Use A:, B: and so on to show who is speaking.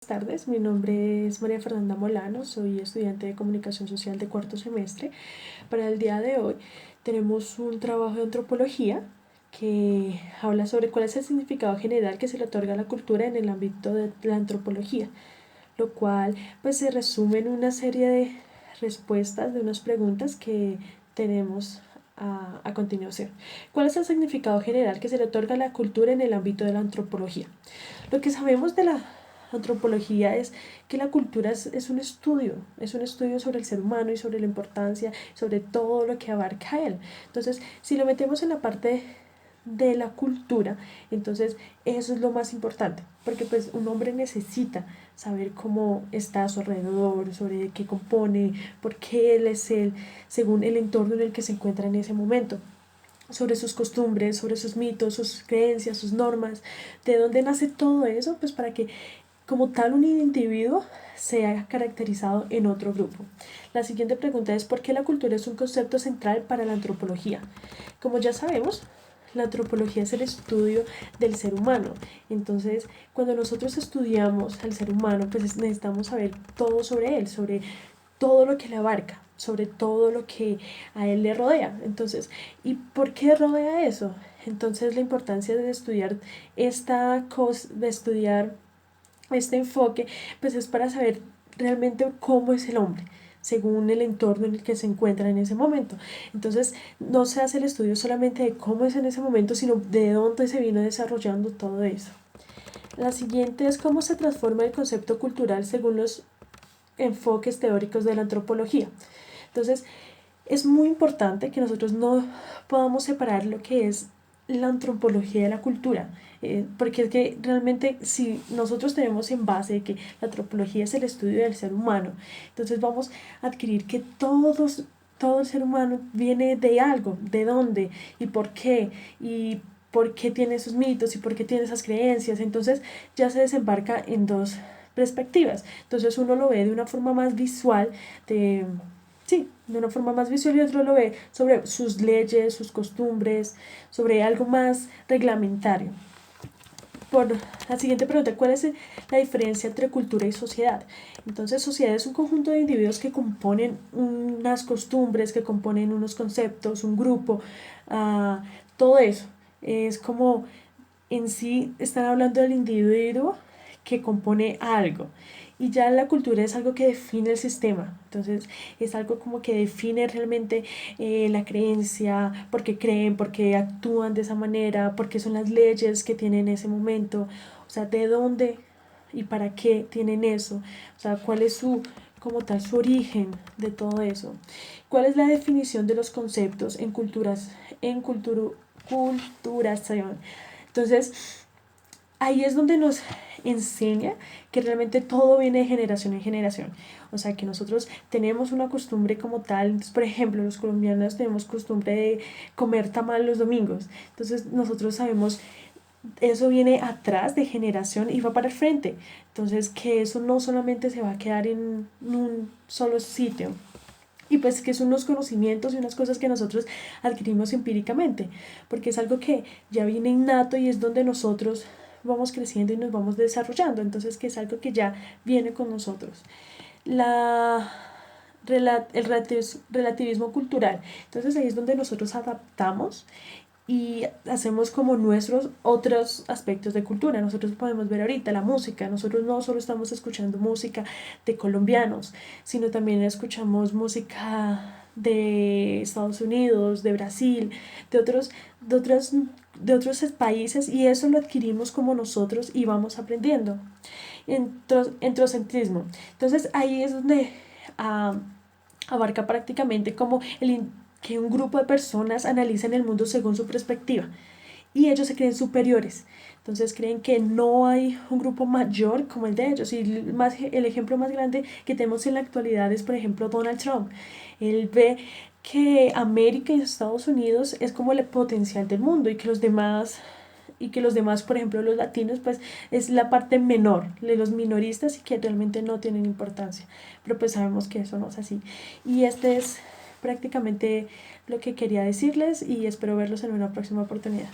A: Buenas tardes, mi nombre es María Fernanda Molano, soy estudiante de Comunicación Social de cuarto semestre. Para el día de hoy tenemos un trabajo de antropología que habla sobre cuál es el significado general que se le otorga a la cultura en el ámbito de la antropología, lo cual pues se resume en una serie de respuestas de unas preguntas que tenemos a continuación. ¿Cuál es el significado general que se le otorga a la cultura en el ámbito de la antropología? Lo que sabemos de la antropología es que la cultura es un estudio sobre el ser humano y sobre la importancia, sobre todo lo que abarca él. Entonces, si lo metemos en la parte de la cultura, entonces eso es lo más importante, porque pues un hombre necesita saber cómo está a su alrededor, sobre qué compone, por qué él es él, según el entorno en el que se encuentra en ese momento, sobre sus costumbres, sobre sus mitos, sus creencias, sus normas, de dónde nace todo eso, pues para que como tal un individuo sea caracterizado en otro grupo. La siguiente pregunta es ¿por qué la cultura es un concepto central para la antropología? Como ya sabemos, la antropología es el estudio del ser humano. Entonces, cuando nosotros estudiamos al ser humano, pues necesitamos saber todo sobre él, sobre todo lo que le abarca, sobre todo lo que a él le rodea. Entonces, ¿y por qué rodea eso? Entonces, la importancia de estudiar esta cosa, de estudiar este enfoque, pues es para saber realmente cómo es el hombre según el entorno en el que se encuentra en ese momento. Entonces, no se hace el estudio solamente de cómo es en ese momento, sino de dónde se vino desarrollando todo eso. La siguiente es cómo se transforma el concepto cultural según los enfoques teóricos de la antropología. Entonces, es muy importante que nosotros no podamos separar lo que es la antropología de la cultura, porque es que realmente si nosotros tenemos en base de que la antropología es el estudio del ser humano, entonces vamos a adquirir que todo el ser humano viene de algo, de dónde y por qué tiene esos mitos y por qué tiene esas creencias. Entonces ya se desembarca en dos perspectivas. Entonces uno lo ve de una forma más visual, de una forma más visual, y otro lo ve sobre sus leyes, sus costumbres, sobre algo más reglamentario. Por la siguiente pregunta, ¿cuál es la diferencia entre cultura y sociedad? Entonces, sociedad es un conjunto de individuos que componen unas costumbres, que componen unos conceptos, un grupo, todo eso. Es como en sí están hablando del individuo que compone algo. Y ya la cultura es algo que define el sistema. Entonces es algo como que define realmente la creencia, por qué creen, por qué actúan de esa manera, por qué son las leyes que tienen en ese momento. O sea, de dónde y para qué tienen eso. O sea, cuál es su, como tal, su origen de todo eso. ¿Cuál es la definición de los conceptos en culturación? Entonces, ahí es donde nos enseña que realmente todo viene de generación en generación. O sea, que nosotros tenemos una costumbre como tal. Entonces, por ejemplo, los colombianos tenemos costumbre de comer tamal los domingos. Entonces, nosotros sabemos, eso viene atrás de generación y va para el frente. Entonces, que eso no solamente se va a quedar en un solo sitio. Y pues que son unos conocimientos y unas cosas que nosotros adquirimos empíricamente, porque es algo que ya viene innato y es donde nosotros vamos creciendo y nos vamos desarrollando, entonces que es algo que ya viene con nosotros. La, el relativismo cultural, entonces ahí es donde nosotros adaptamos y hacemos como nuestros otros aspectos de cultura. Nosotros podemos ver ahorita la música, nosotros no solo estamos escuchando música de colombianos, sino también escuchamos música de Estados Unidos, de Brasil, de otros, de otros, de otros países, y eso lo adquirimos como nosotros y vamos aprendiendo. Entrocentrismo. Entonces ahí es donde abarca prácticamente como que un grupo de personas analicen el mundo según su perspectiva y ellos se creen superiores. Entonces creen que no hay un grupo mayor como el de ellos. Y el ejemplo más grande que tenemos en la actualidad es, por ejemplo, Donald Trump. Él ve que América y Estados Unidos es como el potencial del mundo y que los demás, por ejemplo, los latinos, pues es la parte menor de los minoristas y que realmente no tienen importancia. Pero pues sabemos que eso no es así. Y este es prácticamente lo que quería decirles y espero verlos en una próxima oportunidad.